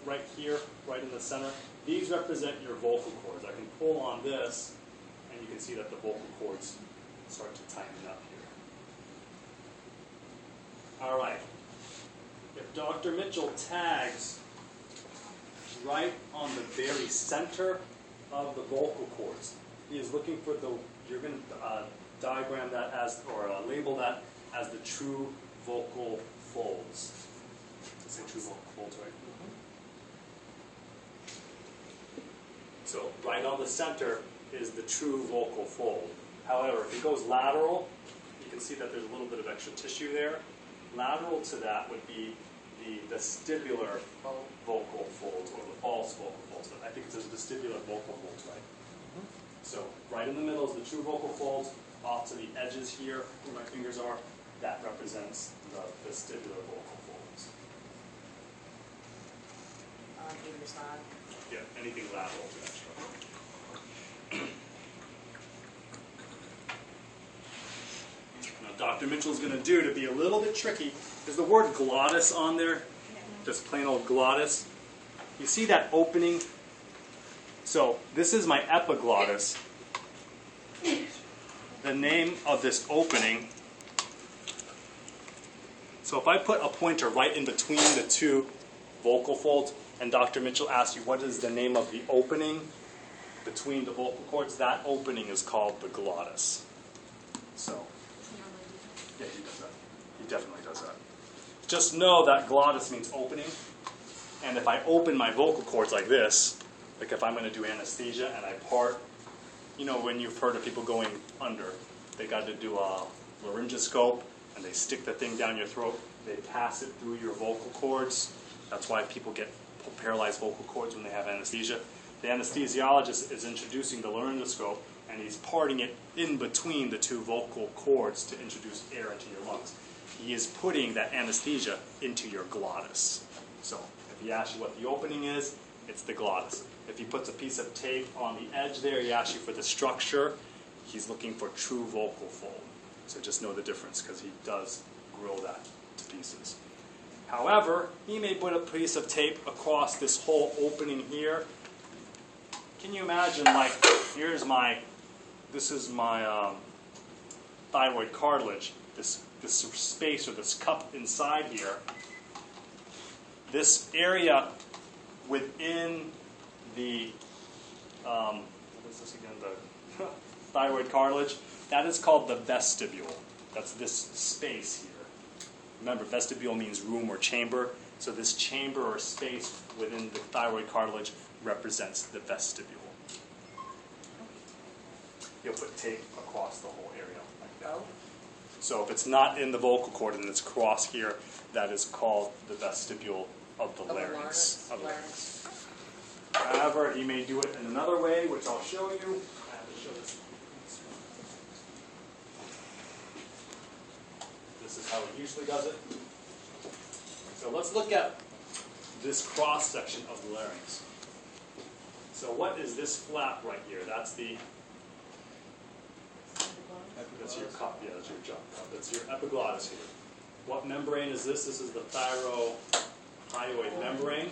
right here, right in the center, these represent your vocal cords. I can pull on this, and you can see that the vocal cords start to tighten up here. All right. If Dr. Mitchell tags right on the very center of the vocal cords, he is looking for the, you're going to diagram that as, or label that as the true vocal folds. Say true vocal folds, right? So right on the center is the true vocal fold. However, if it goes lateral, you can see that there's a little bit of extra tissue there. Lateral to that would be the vestibular vocal folds, or the false vocal folds. But I think it's the vestibular vocal folds, right? So right in the middle is the true vocal folds. Off to the edges here, where my fingers are, that represents the vestibular vocal folds. On either side. Yeah, anything lateral to that structure. Now, Dr. Mitchell's going to do, to be a little bit tricky, is the word glottis on there, just plain old glottis. You see that opening? So this is my epiglottis. The name of this opening. So if I put a pointer right in between the two vocal folds, and Dr. Mitchell asks you what is the name of the opening between the vocal cords, that opening is called the glottis. So, yeah, he does that. He definitely does that. Just know that glottis means opening, and if I open my vocal cords like this, like if I'm going to do anesthesia and I part, you know, when you've heard of people going under, they got to do a laryngoscope, and they stick the thing down your throat, they pass it through your vocal cords. That's why people get paralyzed vocal cords when they have anesthesia. The anesthesiologist is introducing the laryngoscope, and he's parting it in between the two vocal cords to introduce air into your lungs. He is putting that anesthesia into your glottis. So if he asks you what the opening is, it's the glottis. If he puts a piece of tape on the edge there, he asks you for the structure, he's looking for true vocal fold. So just know the difference, because he does grill that to pieces. However, he may put a piece of tape across this whole opening here. Can you imagine, like, this is my thyroid cartilage, this space or this cup inside here. This area within the, what is this again, the thyroid cartilage, that is called the vestibule. That's this space here. Remember, vestibule means room or chamber, so this chamber or space within the thyroid cartilage represents the vestibule. You'll put tape across the whole area like that. So if it's not in the vocal cord and it's across here, that is called the vestibule of the larynx. However, he may do it in another way, which I'll show you. I have to show this. This is how he usually does it. So let's look at this cross section of the larynx. So what is this flap right here? That's your cup. Yeah, that's your jaw. That's your epiglottis here. What membrane is this? This is the thyroid membrane.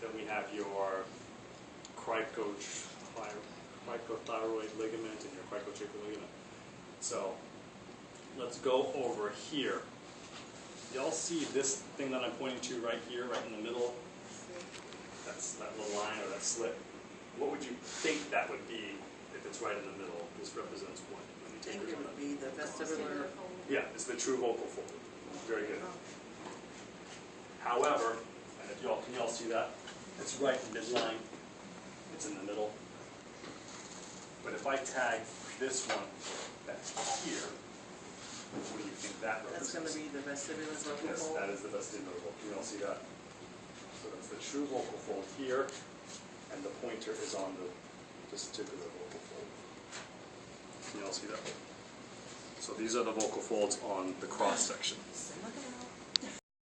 Then we have your cricothyroid ligament and your cricotracheal ligament. So let's go over here. Y'all see this thing that I'm pointing to right here, right in the middle? That's that little line or that slit. What would you think that would be if it's right in the middle? This represents what? I think it would be the vestibular. Yeah, it's the true vocal fold. Very good. However, and if can y'all see that? It's right in midline. It's in the middle. But if I tag this one that's here, what do you think that represents? That's going to be the vestibular vocal Yes, fold. that is the vestibular vocal. Can y'all see that? So that's the true vocal fold here, and the pointer is on the vestibular vocal fold. Can y'all see that? So these are the vocal folds on the cross section.